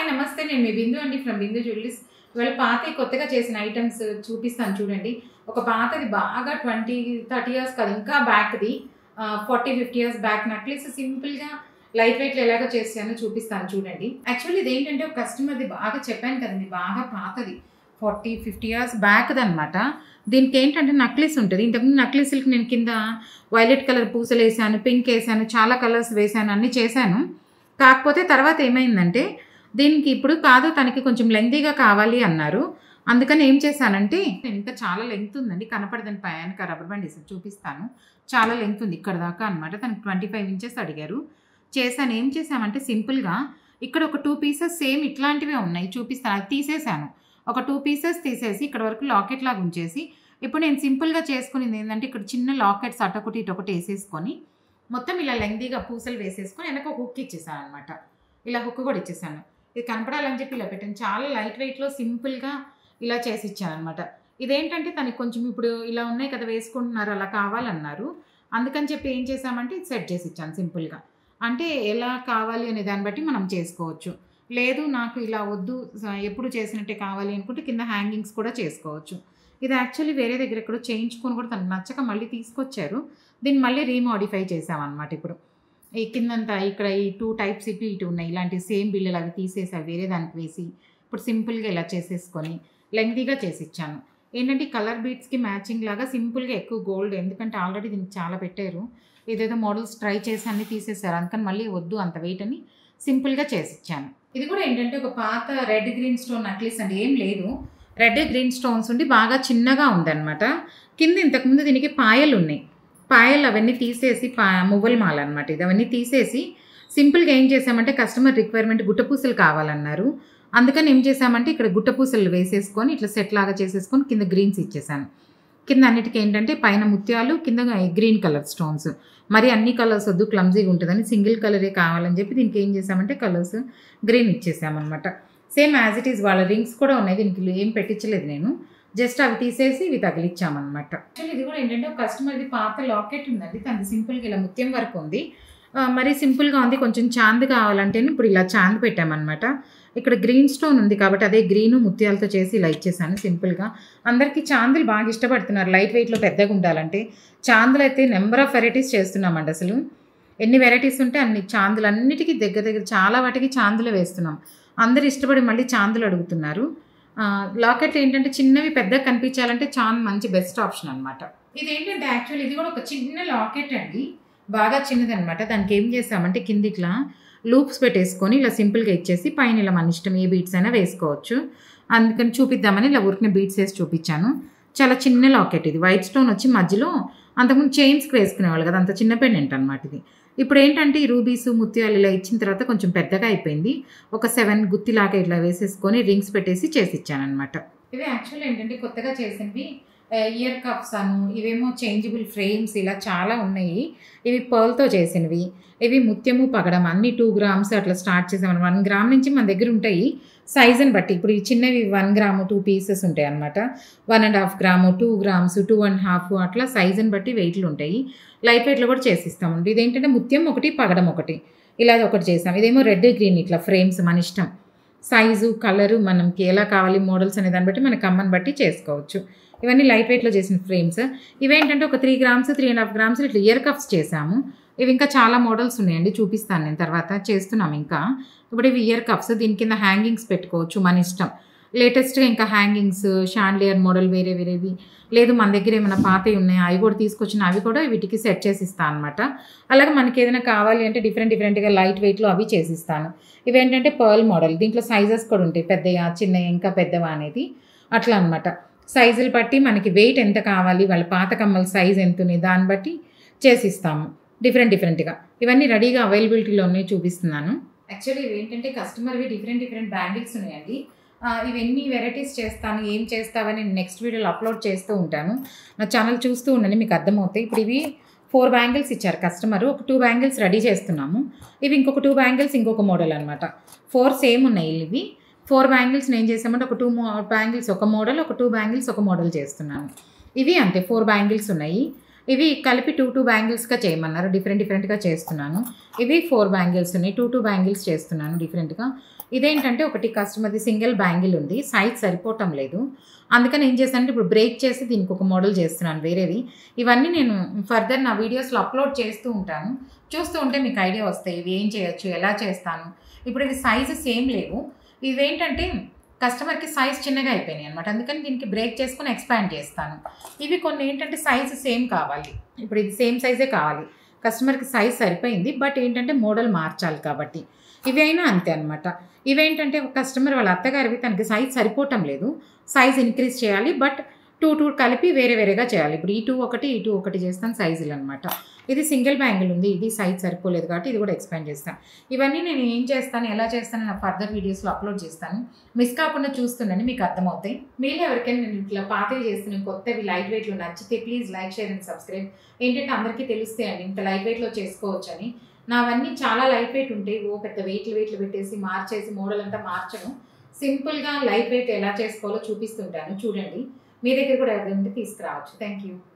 నమస్తే. నేను మీ బిందు అండి ఫ్రమ్ బిందు జ్యువెలరీస్. ఇవాళ పాతయి కొత్తగా చేసిన ఐటెమ్స్ చూపిస్తాను చూడండి. ఒక పాతది బాగా 20, 30 ఇయర్స్ కాదు ఇంకా బ్యాక్‌ది 40, 50 ఇయర్స్ బ్యాక్ నెక్లెస్ సింపుల్‌గా లైట్ వెయిట్‌లో ఎలాగో చేశానో చూపిస్తాను చూడండి. యాక్చువల్లీ ఇదేంటంటే ఒక కస్టమర్‌ది బాగా చెప్పాను కదండీ బాగా పాతది 40, 50 ఇయర్స్ బ్యాక్‌దనమాట. దీనికేంటంటే నెక్లెస్ ఉంటది. ఇంతకుముందు నెక్లెస్‌లకి నేను కింద వైలెట్ కలర్ పూసలేసాను, పింక్ ఏసాను, చాలా కలర్స్ వేసాను, అన్నీ చేశాను. కాకపోతే తర్వాత ఏమైందంటే దీనికి ఇప్పుడు కాదు తనకి కొంచెం లెంగ్తీగా కావాలి అన్నారు. అందుకని ఏం చేశానంటే నేను ఇంకా చాలా లెంగ్త్ ఉందండి కనపడదని పైనక రబ్బర్ బ్యాండ్ వేసి చూపిస్తాను. చాలా లెంగ్త్ ఉంది ఇక్కడ దాకా అనమాట. తనకి 25 ఇంచెస్ అడిగారు. చేశాను. ఏం చేశామంటే సింపుల్‌గా ఇక్కడ ఒక 2 పీసెస్ సేమ్ ఇట్లాంటివే ఉన్నాయి చూపిస్తాను. అది తీసేశాను. ఒక 2 పీసెస్ తీసేసి ఇక్కడ వరకు లాకెట్ లాగా ఉంచేసి ఇప్పుడు నేను సింపుల్‌గా చేసుకునేది ఏంటంటే ఇక్కడ చిన్న లాకెట్స్ అటొకటి ఇటొకటి వేసేసుకొని మొత్తం ఇలా లెంగ్తీగా పూసలు వేసేసుకొని వెనక ఒక హుక్ ఇచ్చేసాను అనమాట. ఇలా హుక్ కూడా ఇచ్చేసాను. ఇది కనపడాలని చెప్పి ఇలా పెట్టాను. చాలా లైట్ వెయిట్‌లో సింపుల్‌గా ఇలా చేసి ఇచ్చాననమాట. ఇదేంటంటే తనకి కొంచెం ఇప్పుడు ఇలా ఉన్నాయి కదా వేసుకుంటున్నారు అలా కావాలన్నారు. అందుకని చెప్పి ఏం చేశామంటే ఇది సెట్ చేసి ఇచ్చాను సింపుల్‌గా. అంటే ఎలా కావాలి అనే దాన్ని బట్టి మనం చేసుకోవచ్చు. లేదు నాకు ఇలా వద్దు ఎప్పుడు చేసినట్టే కావాలి అనుకుంటే కింద హ్యాంగింగ్స్ కూడా చేసుకోవచ్చు. ఇది యాక్చువల్లీ వేరే దగ్గర ఎక్కడో చేయించుకొని కూడా తనకు నచ్చక మళ్ళీ తీసుకొచ్చారు. దీన్ని మళ్ళీ రీమోడిఫై చేశామనమాట ఇప్పుడు. ఈ కిందంతా ఇక్కడ ఈ 2 టైప్స్ ఇటు ఉన్నాయి. ఇలాంటి సేమ్ బిళ్ళలు అవి తీసేసి అవి వేరే దానికి వేసి ఇప్పుడు సింపుల్‌గా ఇలా చేసేసుకొని లెంగ్తీగా చేసిచ్చాను. ఏంటంటే కలర్ బీడ్స్‌కి మ్యాచింగ్ లాగా సింపుల్‌గా ఎక్కువ గోల్డ్ ఎందుకంటే ఆల్రెడీ దీనికి చాలా పెట్టారు. ఇదేదో మోడల్స్ ట్రై చేసి అన్నీ తీసేశారు. అందుకని మళ్ళీ వద్దు అంత వెయిట్ అని సింపుల్‌గా చేసిచ్చాను. ఇది కూడా ఏంటంటే ఒక పాత రెడ్ గ్రీన్ స్టోన్ నెక్లెస్ అండి. ఏం లేదు. రెడ్ గ్రీన్ స్టోన్స్ ఉండి బాగా చిన్నగా ఉందన్నమాట. కింద ఇంతకుముందు దీనికి పాయలు ఉన్నాయి. పాయలు అవన్నీ తీసేసి మువ్వల మాల అనమాట. ఇది అవన్నీ తీసేసి సింపుల్‌గా ఏం చేసామంటే కస్టమర్ రిక్వైర్మెంట్ గుట్టపూసలు కావాలన్నారు. అందుకని ఏం చేసామంటే ఇక్కడ గుట్టపూసలు వేసేసుకొని ఇట్లా సెట్ లాగా చేసేసుకొని కింద గ్రీన్స్ ఇచ్చేసాను. కింద అన్నిటికీ ఏంటంటే పైన ముత్యాలు కింద గ్రీన్ కలర్ స్టోన్స్. మరి అన్ని కలర్స్ వద్దు క్లమ్జీగా ఉంటుందని సింగిల్ కలరే కావాలని చెప్పి దీనికి ఏం చేసామంటే కలర్స్ గ్రీన్ ఇచ్చేసామన్నమాట. సేమ్ యాజ్ ఇట్ ఈజ్ వాళ్ళ రింగ్స్ కూడా ఉన్నాయి. దీనికి ఏం పెట్టించలేదు నేను. జస్ట్ అవి తీసేసి ఇవి తగిలిచ్చామన్నమాట. యాక్చువల్లీ ఇది కూడా ఏంటంటే ఒక కస్టమర్ది పాత లాకెట్ ఉందండి. తనది సింపుల్‌గా ఇలా ముత్యం వర్క్ ఉంది. మరి సింపుల్‌గా ఉంది. కొంచెం చాంద్ కావాలంటే ఇప్పుడు ఇలా చాంద్ పెట్టామన్నమాట. ఇక్కడ గ్రీన్ స్టోన్ ఉంది కాబట్టి అదే గ్రీను ముత్యాలతో చేసి ఇలా ఇచ్చేసాను సింపుల్‌గా. అందరికీ చాందులు బాగా ఇష్టపడుతున్నారు లైట్ వెయిట్‌లో పెద్దగా ఉండాలంటే. చాందులు అయితే నెంబర్ ఆఫ్ వెరైటీస్ చేస్తున్నామండి అసలు. ఎన్ని వెరైటీస్ ఉంటే అన్ని చాందులు అన్నిటికీ దగ్గర చాలా వాటికి చాందులు వేస్తున్నాం. అందరూ ఇష్టపడి మళ్ళీ చాందులు అడుగుతున్నారు. లాకెట్లు ఏంటంటే చిన్నవి పెద్దగా కనిపించాలంటే చాంద్ మంచి బెస్ట్ ఆప్షన్ అనమాట. ఇదేంటంటే యాక్చువల్లీ ఇది కూడా ఒక చిన్న లాకెట్ అండి. బాగా చిన్నదనమాట. దానికి ఏం చేసామంటే కింద ఇట్లా లూప్స్ పెట్టేసుకొని ఇలా సింపుల్‌గా ఇచ్చేసి పైన ఇలా మన ఇష్టం ఏ బీడ్స్ అయినా వేసుకోవచ్చు. అందుకని చూపిద్దామని ఇలా ఊరికనే బీడ్స్ వేసి చూపించాను. చాలా చిన్న లాకెట్ ఇది. వైట్ స్టోన్ వచ్చి మధ్యలో అంతకుముందు చైన్స్‌కి వేసుకునేవాళ్ళు కదా అంత చిన్న పెండెంట్ అనమాట ఇది. ఇప్పుడు ఏంటంటే ఈ రూబీసు ముత్యాలు ఇలా ఇచ్చిన తర్వాత కొంచెం పెద్దగా అయిపోయింది. ఒక 7 గుత్తిలాగా ఇట్లా వేసేసుకొని రింగ్స్ పెట్టేసి చేసిచ్చానమాట. ఇవి యాక్చువల్లీ ఏంటంటే కొత్తగా చేసినవి ఇయర్ కప్స్ ఇవేమో చేంజబుల్ ఫ్రేమ్స్ ఇలా చాలా ఉన్నాయి. ఇవి పర్ల్‌తో చేసినవి. ఇవి ముత్యము పగడం అన్నీ 2 గ్రామ్స్ అట్లా స్టార్ట్ చేసామని 1 గ్రామ్ నుంచి మన దగ్గర ఉంటాయి సైజుని బట్టి. ఇప్పుడు ఈ చిన్నవి 1 గ్రాము 2 పీసెస్ ఉంటాయి అనమాట. 1.5 గ్రాము 2 గ్రామ్స్ 2.5 అట్లా సైజుని బట్టి వెయిట్లు ఉంటాయి. లైట్ వెయిట్‌లో కూడా చేసిస్తామండి. ఇదేంటంటే ముత్యం ఒకటి పగడం ఒకటి ఇలా ఒకటి చేసాం. ఇదేమో రెడ్ గ్రీన్ ఇట్లా ఫ్రేమ్స్ మన ఇష్టం. సైజు కలరు మనకి ఎలా కావాలి మోడల్స్ అనే దాన్ని బట్టి మన కమ్మని బట్టి చేసుకోవచ్చు. ఇవన్నీ లైట్ వెయిట్‌లో చేసిన ఫ్రేమ్స్. ఇవేంటంటే ఒక 3 గ్రామ్స్ 3.5 గ్రామ్స్ ఇట్లా ఇయర్ కప్స్ చేసాము. ఇవి ఇంకా చాలా మోడల్స్ ఉన్నాయండి చూపిస్తాను నేను తర్వాత చేస్తున్నాం ఇంకా. ఇప్పుడు ఇవి ఇయర్ కప్స్ దీని కింద హ్యాంగింగ్స్ పెట్టుకోవచ్చు మన ఇష్టం. లేటెస్ట్‌గా ఇంకా హ్యాంగింగ్స్ షాండ్లియర్ మోడల్ వేరేవి లేదు మన దగ్గర ఏమైనా పాతవి ఉన్నాయి అవి కూడా తీసుకొచ్చిన అవి కూడా వీటికి సెట్ చేసి ఇస్తాను అనమాట. అలాగే మనకి ఏదైనా కావాలి అంటే డిఫరెంట్‌గా లైట్ వెయిట్‌లో అవి చేసిస్తాను. ఇవేంటంటే పర్ల్ మోడల్ దీంట్లో సైజెస్ కూడా ఉంటాయి పెద్దయా చిన్నయా ఇంకా పెద్దవా అనేది అట్లా అనమాట. సైజులు బట్టి మనకి వెయిట్ ఎంత కావాలి వాళ్ళ పాత కమ్మల సైజ్ ఎంత ఉంది దాన్ని బట్టి చేసిస్తాము డిఫరెంట్‌గా. ఇవన్నీ రెడీగా అవైలబిలిటీలో ఉన్నాయి చూపిస్తున్నాను. యాక్చువల్లీ ఇవి ఏంటంటే కస్టమర్వి డిఫరెంట్ బ్యాంగిల్స్ ఉన్నాయండి. ఇవన్నీ వెరైటీస్ చేస్తాను ఏం చేస్తావని నేను నెక్స్ట్ వీడియోలో అప్లోడ్ చేస్తూ ఉంటాను. నా ఛానల్ చూస్తూ ఉండండి మీకు అర్థమవుతాయి. ఇప్పుడు ఇవి 4 బ్యాంగిల్స్ ఇచ్చారు కస్టమరు. ఒక 2 బ్యాంగిల్స్ రెడీ చేస్తున్నాము. ఇవి ఇంకొక 2 బ్యాంగిల్స్ ఇంకొక మోడల్ అనమాట. 4 సేమ్ ఉన్నాయి ఇవి. 4 బ్యాంగిల్స్ నేను చేసామంటే ఒక 2 బ్యాంగిల్స్ ఒక మోడల్ ఒక 2 బ్యాంగిల్స్ ఒక మోడల్ చేస్తున్నాను. ఇవి అంతే 4 బ్యాంగిల్స్ ఉన్నాయి. ఇవి కలిపి 2 బ్యాంగిల్స్‌గా చేయమన్నారు. డిఫరెంట్‌గా చేస్తున్నాను. ఇవి 4 బ్యాంగిల్స్ ఉన్నాయి. 2 బ్యాంగిల్స్ చేస్తున్నాను డిఫరెంట్‌గా. ఇదేంటంటే ఒకటి కస్టమర్‌ది సింగిల్ బ్యాంగిల్ ఉంది. సైజ్ సరిపోవటం లేదు. అందుకని ఏం చేశానంటే ఇప్పుడు బ్రేక్ చేసి దీనికి ఒక మోడల్ చేస్తున్నాను వేరేవి. ఇవన్నీ నేను ఫర్దర్ నా వీడియోస్‌లో అప్‌లోడ్ చేస్తూ ఉంటాను. చూస్తూ ఉంటే మీకు ఐడియా వస్తాయి. ఇవి ఏం చేయొచ్చు? ఎలా చేస్తాను? ఇప్పుడు ఇవి సైజెస్ ఏం లేవు. ఇవేంటంటే కస్టమర్‌కి సైజ్ చిన్నగా అయిపోయినాయి అనమాట. అందుకని దీనికి బ్రేక్ చేసుకొని ఎక్స్‌పాండ్ చేస్తాను. ఇవి కొన్ని ఏంటంటే సైజ్ సేమ్ కావాలి. ఇప్పుడు ఇది సేమ్ సైజే కావాలి. కస్టమర్‌కి సైజ్ సరిపోయింది. బట్ ఏంటంటే మోడల్ మార్చాలి కాబట్టి. ఇవి అయినా అంతే అనమాట. ఇవేంటంటే ఒక కస్టమర్ వాళ్ళ అత్తగారివి తనకి సైజ్ సరిపోవటం లేదు. సైజ్ ఇంక్రీజ్ చేయాలి. బట్ 2 కలిపి వేరేగా చేయాలి. ఇప్పుడు ఈ 2 ఒకటి, ఈ 2 ఒకటి చేస్తాను సైజులనమాట. ఇది సింగిల్ బ్యాంగిల్ ఉంది. ఇది సైజ్ సరిపోలేదు కాబట్టి ఇది కూడా ఎక్స్‌పాండ్ చేస్తాను. ఇవన్నీ నేను ఏం చేస్తాను, ఎలా చేస్తాను నా ఫర్దర్ వీడియోస్‌లో అప్‌లోడ్ చేస్తాను. మిస్ కాకుండా చూస్తుండండి మీకు అర్థమవుతాయి. మీలో ఎవరికైనా నేను ఇట్లా పాతవి చేస్తున్న కొత్తవి లైట్ వెయిట్‌లో నచ్చితే please like, share and subscribe. ఏంటంటే అందరికీ తెలుస్తాయండి ఇంత లైట్ వెయిట్‌లో చేసుకోవచ్చని. నావన్నీ చాలా లైట్ వెయిట్ ఉంటాయి. పెద్ద వెయిట్లు పెట్టేసి మార్చేసి మోడల్ అంతా మార్చను. సింపుల్‌గా లైట్ వెయిట్ ఎలా చేసుకోవాలో చూపిస్తుంటాను చూడండి. మీ దగ్గర కూడా ఎవరైనా ఉంటే తీసుకురావచ్చు. Thank you.